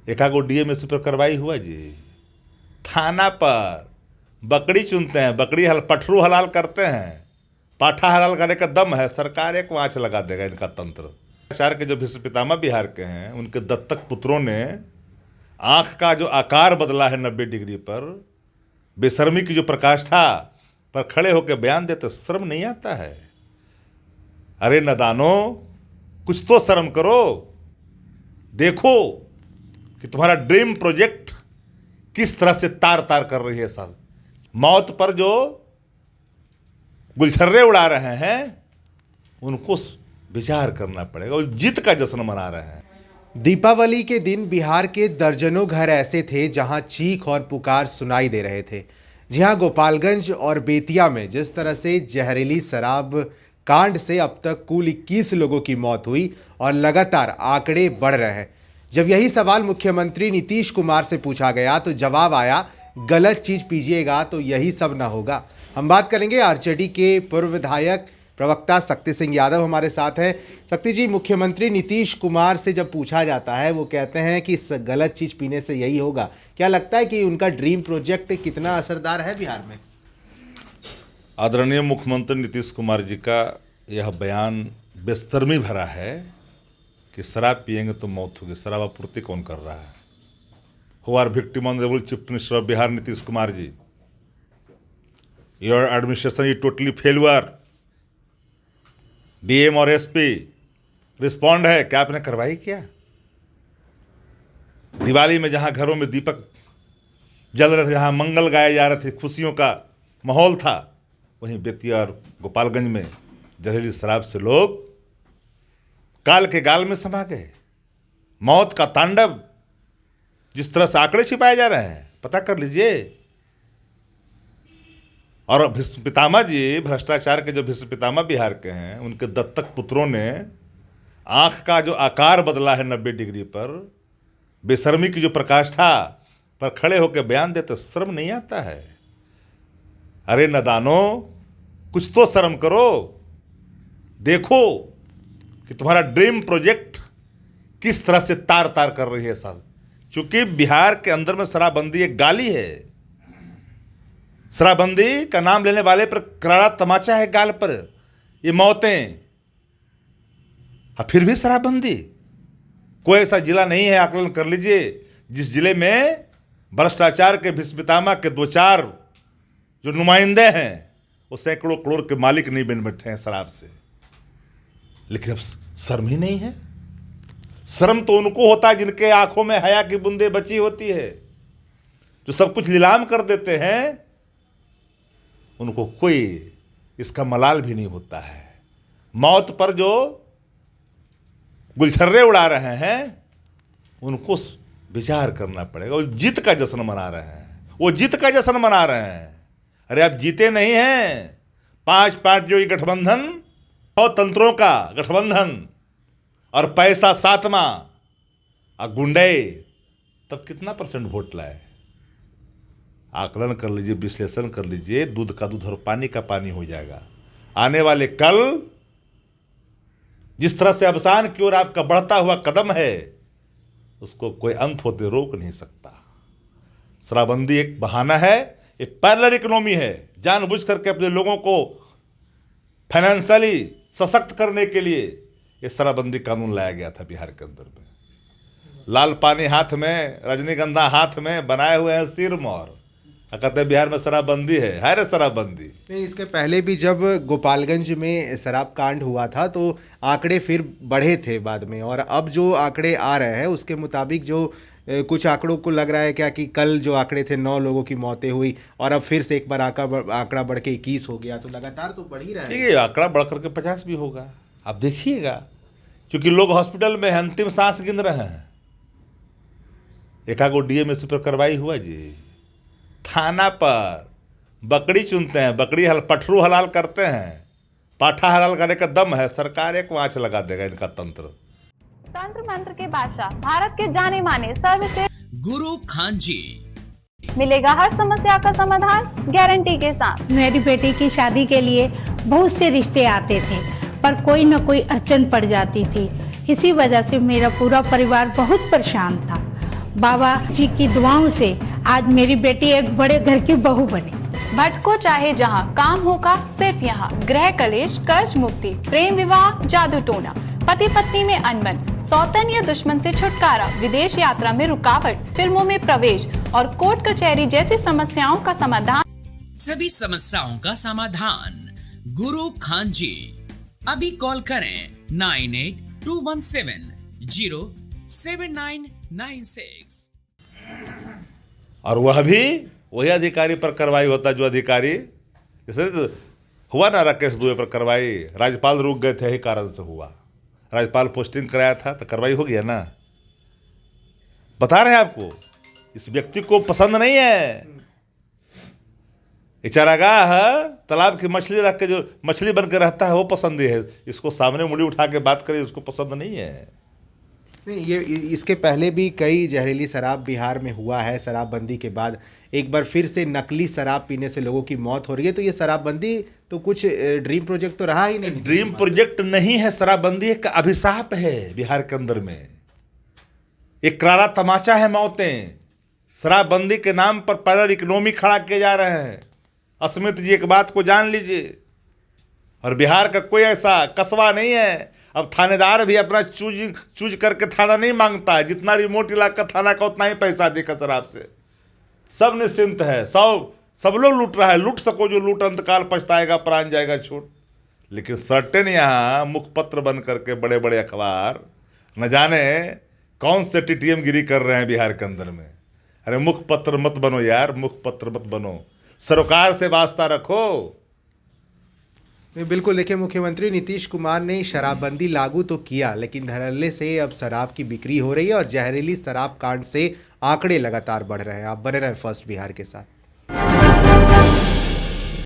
एकागो DM SP पर कार्रवाई हुआ जी। थाना पर बकरी चुनते हैं, बकरी पठरू हलाल करते हैं, पाठा हलाल करने का दम है, सरकार एक आँच लगा देगा इनका तंत्र। भ्रष्टाचार के जो भीष्म पितामह बिहार के हैं, उनके दत्तक पुत्रों ने आँख का जो आकार बदला है 90 डिग्री पर, बेशर्मी की जो प्रकाष्ठा पर खड़े होकर बयान देते, शर्म नहीं आता है? अरे नदानो, कुछ तो शर्म करो, देखो कि तुम्हारा ड्रीम प्रोजेक्ट किस तरह से तार तार कर रही है। साहब, मौत पर जो गुलछर्रे उड़ा रहे हैं उनको विचार करना पड़ेगा। और जीत का जश्न मना रहे हैं। दीपावली के दिन बिहार के दर्जनों घर ऐसे थे जहां चीख और पुकार सुनाई दे रहे थे। जी हां, गोपालगंज और बेतिया में जिस तरह से जहरीली शराब कांड से अब तक कुल 21 लोगों की मौत हुई और लगातार आंकड़े बढ़ रहे हैं। जब यही सवाल मुख्यमंत्री नीतीश कुमार से पूछा गया तो जवाब आया, गलत चीज पीजिएगा तो यही सब ना होगा। हम बात करेंगे आरजेडी के पूर्व विधायक प्रवक्ता शक्ति सिंह यादव हमारे साथ हैं। शक्ति जी, मुख्यमंत्री नीतीश कुमार से जब पूछा जाता है, वो कहते हैं कि इस गलत चीज पीने से यही होगा। क्या लगता है कि उनका ड्रीम प्रोजेक्ट कितना असरदार है बिहार में? आदरणीय मुख्यमंत्री नीतीश कुमार जी का यह बयान बेशर्मी भरा है कि शराब पिएंगे तो मौत होगी। शराब आपूर्ति कौन कर रहा है? Who are victim honourable chief minister of Bihar Nitish Kumar ji, your administration is totally failure. DM और एसपी रिस्पॉन्ड है, क्या आपने कार्रवाई किया? दिवाली में जहां घरों में दीपक जल रहे थे, जहां मंगल गाए जा रहे थे, खुशियों का माहौल था, वहीं बेतिया और गोपालगंज में जहरीली शराब से लोग काल के गाल में समा गए। मौत का तांडव, जिस तरह से आंकड़े छिपाए जा रहे हैं, पता कर लीजिए। और भीष्म पितामह जी, भ्रष्टाचार के जो भीष्म पितामह बिहार के हैं, उनके दत्तक पुत्रों ने आँख का जो आकार बदला है 90 डिग्री पर, बेशर्मी की जो प्रकाष्ठा पर खड़े होकर बयान देते, शर्म नहीं आता है? अरे नदानो, कुछ तो शर्म करो, देखो कि तुम्हारा ड्रीम प्रोजेक्ट किस तरह से तार तार कर रही है। साहब, क्योंकि बिहार के अंदर में शराबबंदी एक गाली है। शराबबंदी का नाम लेने वाले पर करारा तमाचा है गाल पर, ये मौतें। अब फिर भी शराबबंदी, कोई ऐसा जिला नहीं है, आकलन कर लीजिए, जिस जिले में भ्रष्टाचार के भीष्म पितामह के 2-4 जो नुमाइंदे हैं वो सैकड़ों करोड़ के मालिक नहीं बन बैठे हैं शराब से। लेकिन अब शर्म ही नहीं है। शर्म तो उनको होता है जिनके आंखों में हया की बूंदे बची होती है, जो सब कुछ नीलाम कर देते हैं, उनको कोई इसका मलाल भी नहीं होता है। मौत पर जो गुलछर्रे उड़ा रहे हैं उनको विचार करना पड़ेगा। वो जीत का जश्न मना रहे हैं, वो जीत का जश्न मना रहे हैं। अरे आप जीते नहीं हैं। 5 पार्टियों की गठबंधन, 100 तंत्रों का गठबंधन और पैसा 7वां और गुंडे, तब कितना % वोट लाए? आकलन कर लीजिए, विश्लेषण कर लीजिए, दूध का दूध और पानी का पानी हो जाएगा। आने वाले कल जिस तरह से अवसान की ओर आपका बढ़ता हुआ कदम है, उसको कोई अंत होते रोक नहीं सकता। शराबबंदी एक बहाना है, एक पैरेलल इकोनॉमी है। जानबूझ करके अपने लोगों को फाइनेंशियली सशक्त करने के लिए ये शराबबंदी कानून लाया गया था बिहार के अंदर में। लाल पानी हाथ में, रजनीगंधा हाथ में, बनाए हुए हैं सिर मोर, कहते हैं बिहार में शराबबंदी है रे शराबबंदी। नहीं, इसके पहले भी जब गोपालगंज में शराब कांड हुआ था तो आंकड़े फिर बढ़े थे बाद में, और अब जो आंकड़े आ रहे हैं उसके मुताबिक जो कुछ आंकड़ों को लग रहा है क्या कि कल जो आंकड़े थे 9 लोगों की मौतें हुई और अब फिर से एक बार आंकड़ा बढ़ के 21 हो गया, तो लगातार तो बढ़ ही रहा है। ठीक है, आंकड़ा बढ़ करके 50 भी होगा, आप देखिएगा, क्योंकि लोग हॉस्पिटल में अंतिम सांस गिन रहे हैं। एकागो डीएमएसपी पर कार्रवाई हुआ जी। थाना पर बकरी चुनते हैं, बकरी पठरू हलाल करते हैं, पाठा हलाल करने का दम है, सरकार एक आँच लगा देगा इनका तंत्र। तंत्र मंत्र के बादशाह, भारत के जाने माने सर्वश्रेष्ठ गुरु खान जी, मिलेगा हर समस्या का समाधान गारंटी के साथ। मेरी बेटी की शादी के लिए बहुत से रिश्ते आते थे, पर कोई न कोई अड़चन पड़ जाती थी। इसी वजह से मेरा पूरा परिवार बहुत परेशान था। बाबा जी की दुआओं से आज मेरी बेटी एक बड़े घर की बहू बनी। भटको चाहे जहां, काम होगा सिर्फ यहाँ। गृह कलेश, कर्ज मुक्ति, प्रेम विवाह, जादू टोना, पति पत्नी में अनबन, सौतन या दुश्मन से छुटकारा, विदेश यात्रा में रुकावट, फिल्मों में प्रवेश और कोर्ट कचहरी जैसी समस्याओं का समाधान। सभी समस्याओं का समाधान गुरु खान जी। अभी कॉल करें 9821707996। और वह भी वही अधिकारी पर कार्रवाई होता है जो अधिकारी, जैसे हुआ ना राकेश दुबे पर कार्रवाई, राज्यपाल रुक गए थे, यही कारण से हुआ। राज्यपाल पोस्टिंग कराया था तो कार्रवाई हो गया ना। बता रहे हैं आपको, इस व्यक्ति को पसंद नहीं है। ये चारागाह तालाब की मछली रख के जो मछली बन के रहता है वो पसंद ही है, इसको सामने मुड़ी उठा के बात करें उसको पसंद नहीं है। नहीं, ये इसके पहले भी कई जहरीली शराब बिहार में हुआ है। शराबबंदी के बाद एक बार फिर से नकली शराब पीने से लोगों की मौत हो रही है। तो ये शराबबंदी तो कुछ ड्रीम प्रोजेक्ट तो रहा ही नहीं। ड्रीम प्रोजेक्ट नहीं है, शराबबंदी एक अभिशाप है बिहार के अंदर में। एक करारा तमाचा है मौतें। शराबबंदी के नाम पर पैरल इकोनॉमी खड़ा किए जा रहे हैं। अस्मित जी एक बात को जान लीजिए, और बिहार का कोई ऐसा कस्बा नहीं है, अब थानेदार भी अपना चूज करके थाना नहीं मांगता है। जितना रिमोट इलाका थाना का उतना ही पैसा देकर शराब से सब निश्चिंत है। सब लोग लूट रहा है। लूट सको जो लूट, अंतकाल पछताएगा, प्राण जाएगा छूट। लेकिन सर्टेन यहाँ मुखपत्र बन करके बड़े बड़े अखबार न जाने कौन से टीटीएम गिरी कर रहे हैं बिहार के अंदर में। अरे मुखपत्र मत बनो यार, मुखपत्र मत बनो, सरोकार से वास्ता रखो। बिल्कुल, देखिए मुख्यमंत्री नीतीश कुमार ने शराबबंदी लागू तो किया, लेकिन धड़ल्ले से अब शराब की बिक्री हो रही है और जहरीली शराब कांड से आंकड़े लगातार बढ़ रहे हैं। आप बने रहें फर्स्ट बिहार के साथ।